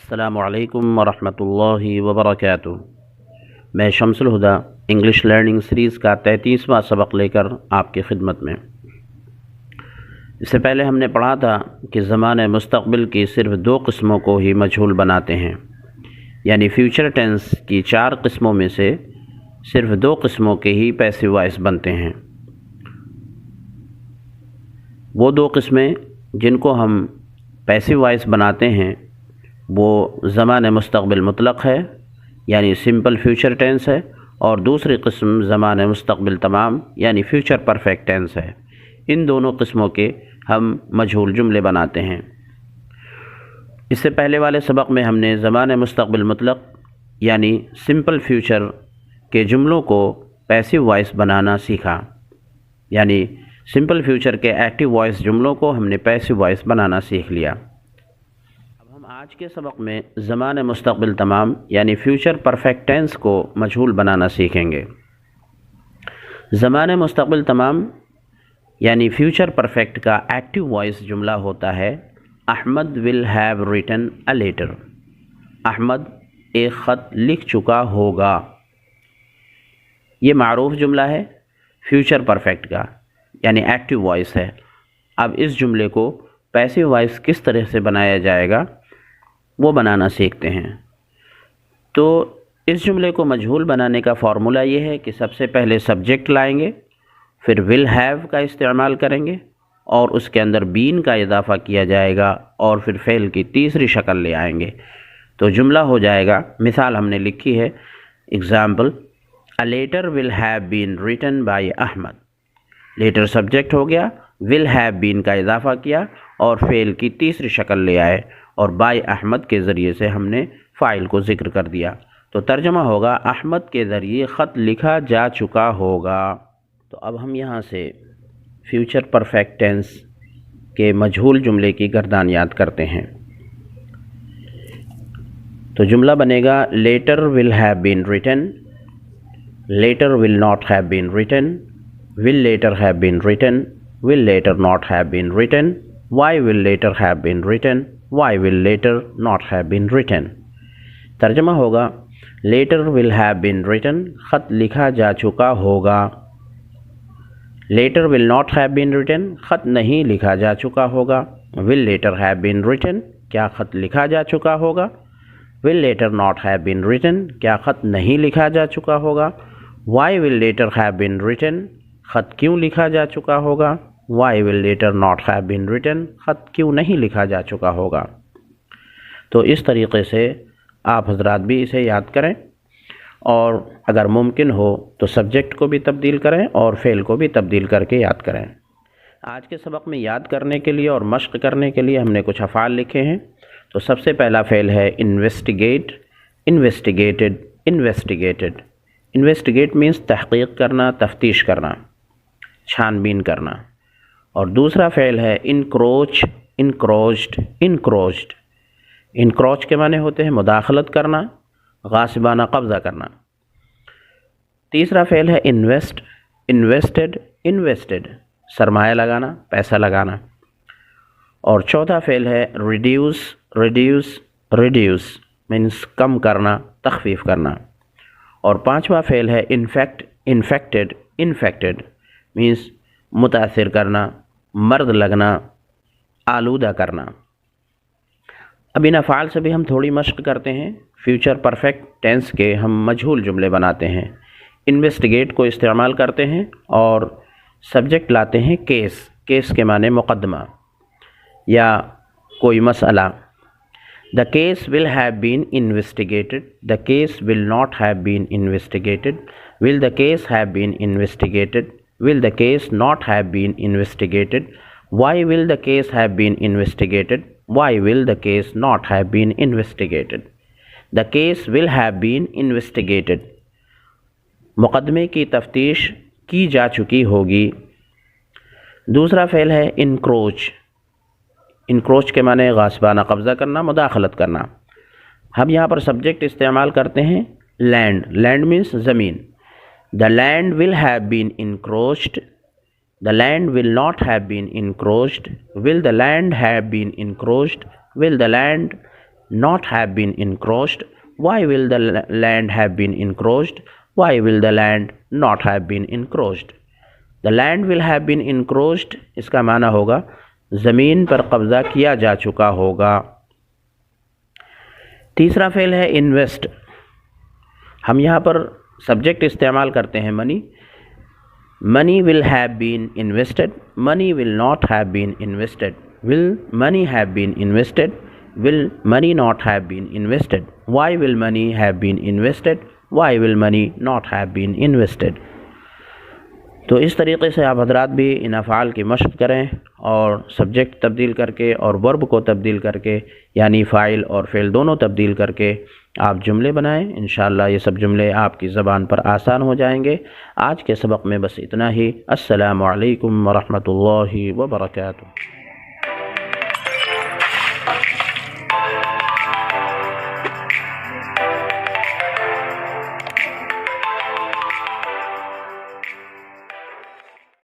السلام علیکم ورحمۃ اللہ وبرکاتہ۔ میں شمس الہدا انگلش لرننگ سیریز کا 33واں سبق لے کر آپ کی خدمت میں۔ اس سے پہلے ہم نے پڑھا تھا کہ زمانہ مستقبل کی صرف 2 قسموں کو ہی مجہول بناتے ہیں، یعنی فیوچر ٹینس کی 4 قسموں میں سے صرف 2 قسموں کے ہی پیسو وائس بنتے ہیں۔ وہ 2 قسمیں جن کو ہم پیسو وائس بناتے ہیں وہ زمان مستقبل مطلق ہے، یعنی سمپل فیوچر ٹینس ہے، اور دوسری قسم زمان مستقبل تمام یعنی فیوچر پرفیکٹ ٹینس ہے۔ ان دونوں قسموں کے ہم مجہول جملے بناتے ہیں۔ اس سے پہلے والے سبق میں ہم نے زمان مستقبل مطلق یعنی سمپل فیوچر کے جملوں کو پیسو وائس بنانا سیکھا، یعنی سمپل فیوچر کے ایکٹیو وائس جملوں کو ہم نے پیسو وائس بنانا سیکھ لیا۔ اب ہم آج کے سبق میں زمان مستقبل تمام یعنی فیوچر پرفیکٹ ٹینس کو مجہول بنانا سیکھیں گے۔ زمان مستقبل تمام یعنی فیوچر پرفیکٹ کا ایکٹیو وائس جملہ ہوتا ہے Ahmad will have written a letter. Ahmad ایک خط لکھ چکا ہوگا۔ یہ معروف جملہ ہے فیوچر پرفیکٹ کا، یعنی ایکٹیو وائس ہے۔ اب اس جملے کو پیسو وائس کس طرح سے بنایا جائے گا وہ بنانا سیکھتے ہیں۔ تو اس جملے کو مجہول بنانے کا فارمولا یہ ہے کہ سب سے پہلے سبجیکٹ لائیں گے، پھر ول ہیو کا استعمال کریں گے اور اس کے اندر بین کا اضافہ کیا جائے گا اور پھر فعل کی تیسری شکل لے آئیں گے تو جملہ ہو جائے گا۔ مثال ہم نے لکھی ہے، example A letter will have been written by Ahmed. Letter subject ہو گیا، will have been کا اضافہ کیا اور فعل کی تیسری شکل لے آئے اور by احمد کے ذریعے سے ہم نے فاعل کو ذکر کر دیا۔ تو ترجمہ ہوگا احمد کے ذریعے خط لکھا جا چکا ہوگا۔ تو اب ہم یہاں سے فیوچر پرفیکٹ ٹینس کے مجہول جملے کی گردانیات کرتے ہیں۔ تو جملہ بنے گا letter will have been written، later will not have been written، will later have been written، will later not have been written، why will later have been written، why will later not have been written۔ ترجمہ ہوگا later will have been written، خط لکھا جا چکا ہوگا۔ later will not have been written، خط نہیں لکھا جا چکا ہوگا۔ will later have been written، کیا خط لکھا جا چکا ہوگا۔ will later not have been written، کیا خط نہیں لکھا جا چکا ہوگا۔ why will later have been written، خط کیوں لکھا جا چکا ہوگا۔ why will later not have been written، خط کیوں نہیں لکھا جا چکا ہوگا۔ تو اس طریقے سے آپ حضرات بھی اسے یاد کریں اور اگر ممکن ہو تو سبجیکٹ کو بھی تبدیل کریں اور فعل کو بھی تبدیل کر کے یاد کریں۔ آج کے سبق میں یاد کرنے کے لیے اور مشق کرنے کے لیے ہم نے کچھ افعال لکھے ہیں۔ تو سب سے پہلا فعل ہے investigate, investigated, investigated. Investigate means تحقیق کرنا، تفتیش کرنا، چھان بین کرنا۔ اور دوسرا فعل ہے انکروچ، انکروچڈ، انکروچڈ۔ انکروچ کے معنی ہوتے ہیں مداخلت کرنا، غاصبانہ قبضہ کرنا۔ تیسرا فعل ہے انویسٹ، انویسٹڈ، انویسٹڈ، سرمایہ لگانا، پیسہ لگانا۔ اور چوتھا فعل ہے ریڈیوس، ریڈیوس، ریڈیوس مینس کم کرنا، تخفیف کرنا۔ اور پانچواں فعل ہے انفیکٹ، انفیکٹڈ، انفیکٹڈ مینس متاثر کرنا، مرد لگنا، آلودہ کرنا۔ اب ان افعال سے بھی ہم تھوڑی مشق کرتے ہیں۔ فیوچر پرفیکٹ ٹینس کے ہم مجہول جملے بناتے ہیں۔ انویسٹیگیٹ کو استعمال کرتے ہیں اور سبجیکٹ لاتے ہیں کیس، کیس کے معنی مقدمہ یا کوئی مسئلہ۔ The case will have been investigated، the case will not have been investigated، will the case have been investigated، will the case not have been investigated، why will the case have been investigated، why will the case not have been investigated۔ The case will have been investigated، مقدمے کی تفتیش کی جا چکی ہوگی۔ دوسرا فعل ہے انکروچ، انکروچ کے معنی غاصبانہ قبضہ کرنا، مداخلت کرنا۔ ہم یہاں پر سبجیکٹ استعمال کرتے ہیں لینڈ، لینڈ مینس زمین۔ The land will have been encroached، the land will not have been encroached، will the land have been encroached، will the land not have been encroached? Why will the land have been encroached? Why will the land not have been encroached? The land will have been encroached اس کا معنی ہوگا زمین پر قبضہ کیا جا چکا ہوگا۔ تیسرا فعل ہے انویسٹ۔ ہم یہاں پر سبجیکٹ استعمال کرتے ہیں منی۔ Money will have been invested. Money will not have been invested. Will money have been invested? Will money not have been invested? Why will money have been invested? Why will money not have been invested? تو اس طریقے سے آپ حضرات بھی ان افعال کی مشق کریں اور سبجیکٹ تبدیل کر کے اور ورب کو تبدیل کر کے، یعنی فاعل اور فعل دونوں تبدیل کر کے آپ جملے بنائیں۔ انشاءاللہ یہ سب جملے آپ کی زبان پر آسان ہو جائیں گے۔ آج کے سبق میں بس اتنا ہی۔ السلام علیکم ورحمۃ اللہ وبرکاتہ۔